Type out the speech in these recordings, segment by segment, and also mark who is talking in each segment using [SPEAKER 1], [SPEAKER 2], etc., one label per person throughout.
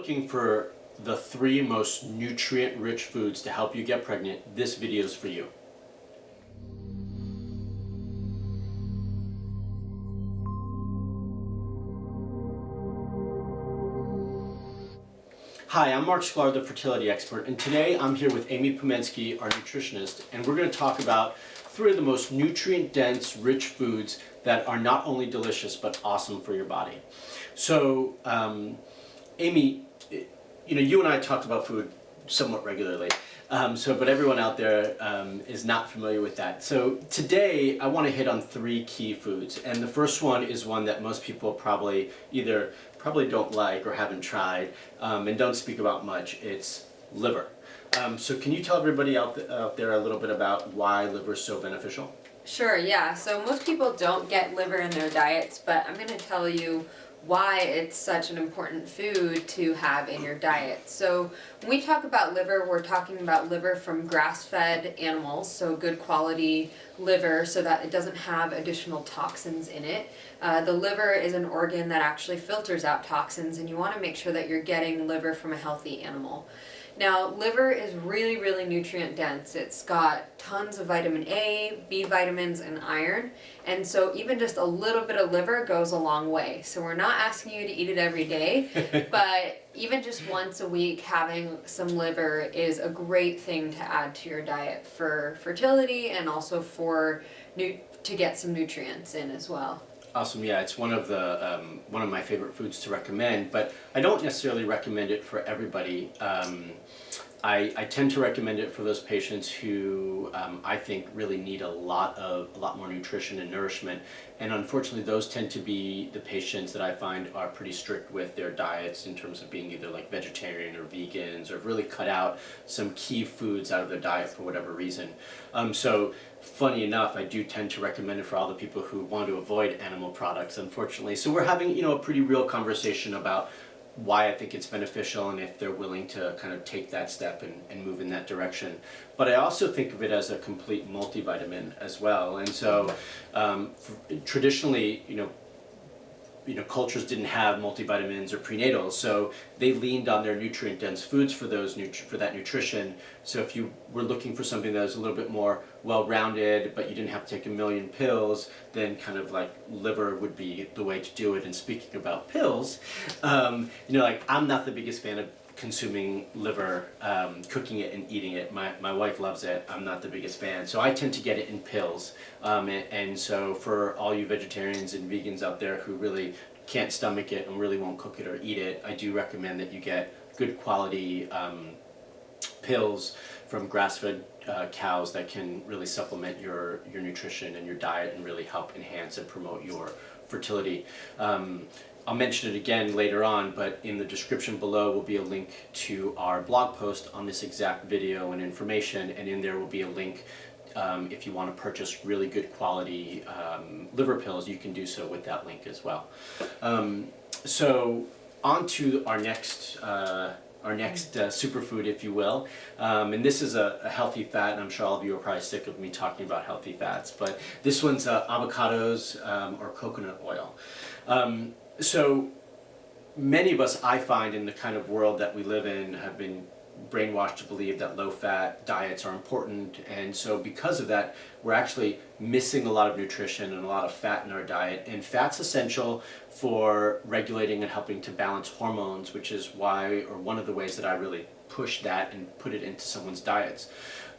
[SPEAKER 1] looking for the 3 most nutrient-rich foods to help you get pregnant, this video is for you. Hi, I'm Marc Sklar, the fertility expert, and today I'm here with Amy Pomensky, our nutritionist, and we're going to talk about 3 of the most nutrient-dense, rich foods that are not only delicious but awesome for your body. So, Amy, you and I talked about food somewhat regularly, but everyone out there is not familiar with that. So today I want to hit on 3 key foods, and the first one is one that most people probably don't like or haven't tried and don't speak about much. It's liver. So can you tell everybody out there a little bit about why liver is so beneficial?
[SPEAKER 2] Sure, yeah. So most people don't get liver in their diets, but I'm going to tell you why it's such an important food to have in your diet. So when we talk about liver, we're talking about liver from grass-fed animals, so good quality liver so that it doesn't have additional toxins in it. The liver is an organ that actually filters out toxins, and you want to make sure that you're getting liver from a healthy animal. Now, liver is really, really nutrient dense. It's got tons of vitamin A, B vitamins, and iron. And so even just a little bit of liver goes a long way. So we're not asking you to eat it every day, but even just once a week having some liver is a great thing to add to your diet for fertility and also to get some nutrients in as well.
[SPEAKER 1] Awesome. Yeah, it's one of my favorite foods to recommend, but I don't necessarily recommend it for everybody. I tend to recommend it for those patients who I think really need a lot more nutrition and nourishment, and unfortunately those tend to be the patients that I find are pretty strict with their diets in terms of being either like vegetarian or vegans, or really cut out some key foods out of their diet for whatever reason. So funny enough, I do tend to recommend it for all the people who want to avoid animal products, unfortunately. So we're having a pretty real conversation about why I think it's beneficial and if they're willing to kind of take that step and move in that direction. But I also think of it as a complete multivitamin as well. And so traditionally, cultures didn't have multivitamins or prenatals, so they leaned on their nutrient-dense foods for that nutrition. So if you were looking for something that was a little bit more well-rounded, but you didn't have to take a million pills, then kind of like liver would be the way to do it. And speaking about pills, I'm not the biggest fan of consuming liver, cooking it and eating it. My wife loves it. I'm not the biggest fan. So I tend to get it in pills. And so for all you vegetarians and vegans out there who really can't stomach it and really won't cook it or eat it, I do recommend that you get good quality pills from grass-fed cows that can really supplement your nutrition and your diet and really help enhance and promote your fertility. I'll mention it again later on, but in the description below will be a link to our blog post on this exact video and information, and in there will be a link if you want to purchase really good quality liver pills. You can do so with that link as well. So on to our next superfood, if you will, and this is a healthy fat, and I'm sure all of you are probably sick of me talking about healthy fats, but this one's avocados or coconut oil. So many of us, I find, in the kind of world that we live in, have been brainwashed to believe that low-fat diets are important, and so because of that, we're actually missing a lot of nutrition and a lot of fat in our diet. And fat's essential for regulating and helping to balance hormones, which is why, or one of the ways that I really push that and put it into someone's diets.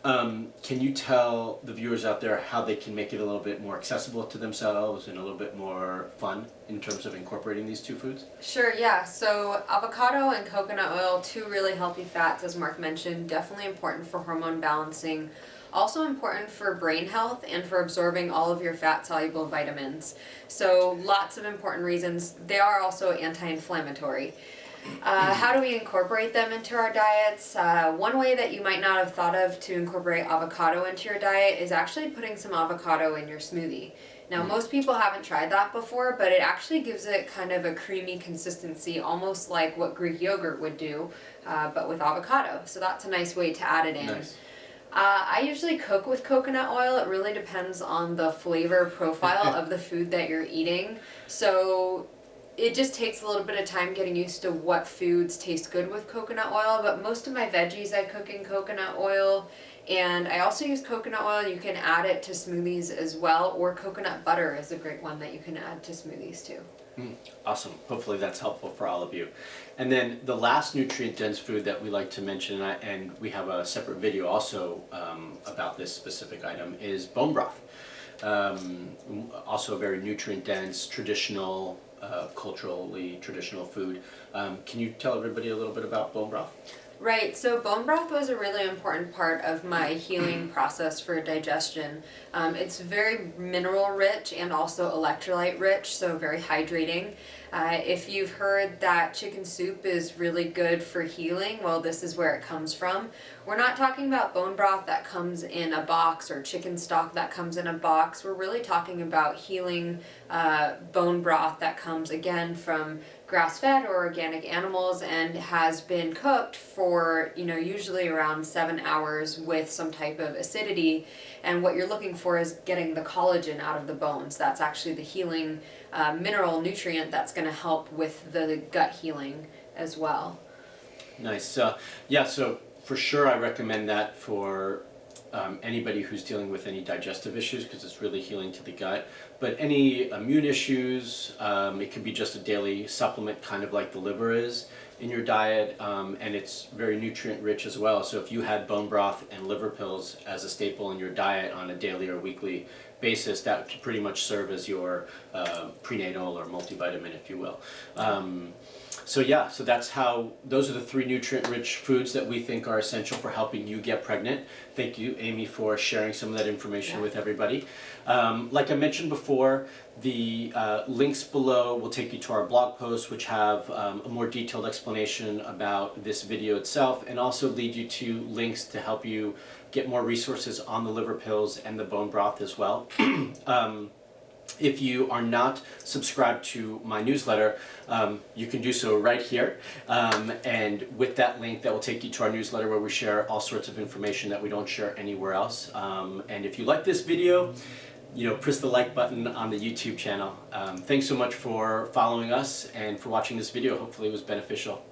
[SPEAKER 1] Can you tell the viewers out there how they can make it a little bit more accessible to themselves and a little bit more fun in terms of incorporating these 2 foods?
[SPEAKER 2] Sure, yeah. So avocado and coconut oil, 2 really healthy fats, as Mark mentioned, definitely important for hormone balancing. Also important for brain health and for absorbing all of your fat-soluble vitamins. So lots of important reasons. They are also anti-inflammatory. How do we incorporate them into our diets? One way that you might not have thought of to incorporate avocado into your diet is actually putting some avocado in your smoothie. Now, most people haven't tried that before, but it actually gives it kind of a creamy consistency, almost like what Greek yogurt would do, but with avocado. So that's a nice way to add it in.
[SPEAKER 1] Nice.
[SPEAKER 2] I usually cook with coconut oil. It really depends on the flavor profile of the food that you're eating. So it just takes a little bit of time getting used to what foods taste good with coconut oil, but most of my veggies I cook in coconut oil. And I also use coconut oil. You can add it to smoothies as well, or coconut butter is a great one that you can add to smoothies too.
[SPEAKER 1] Awesome. Hopefully that's helpful for all of you. And then the last nutrient-dense food that we like to mention, and we have a separate video also about this specific item, is bone broth. Also a very nutrient-dense, traditional, culturally traditional food. Can you tell everybody a little bit about bone broth?
[SPEAKER 2] Right, so bone broth was a really important part of my healing process for digestion. It's very mineral rich and also electrolyte rich, so very hydrating. If you've heard that chicken soup is really good for healing, well, this is where it comes from. We're not talking about bone broth that comes in a box or chicken stock that comes in a box. We're really talking about healing bone broth that comes again from grass-fed or organic animals and has been cooked for, usually around 7 hours with some type of acidity. And what you're looking for is getting the collagen out of the bones. That's actually the healing mineral nutrient that's going to help with the gut healing as well.
[SPEAKER 1] Nice. Yeah, so for sure I recommend that for anybody who's dealing with any digestive issues, because it's really healing to the gut. But any immune issues, it could be just a daily supplement, kind of like the liver is in your diet, and it's very nutrient rich as well. So if you had bone broth and liver pills as a staple in your diet on a daily or weekly basis, that could pretty much serve as your prenatal or multivitamin, if you will. So those are the 3 nutrient-rich foods that we think are essential for helping you get pregnant. Thank you, Amy, for sharing some of that information with everybody. Like I mentioned before, the links below will take you to our blog posts, which have a more detailed explanation about this video itself, and also lead you to links to help you get more resources on the liver pills and the bone broth as well. If you are not subscribed to my newsletter, you can do so right here. And with that link, that will take you to our newsletter where we share all sorts of information that we don't share anywhere else. And if you like this video, press the like button on the YouTube channel. Thanks so much for following us and for watching this video. Hopefully it was beneficial.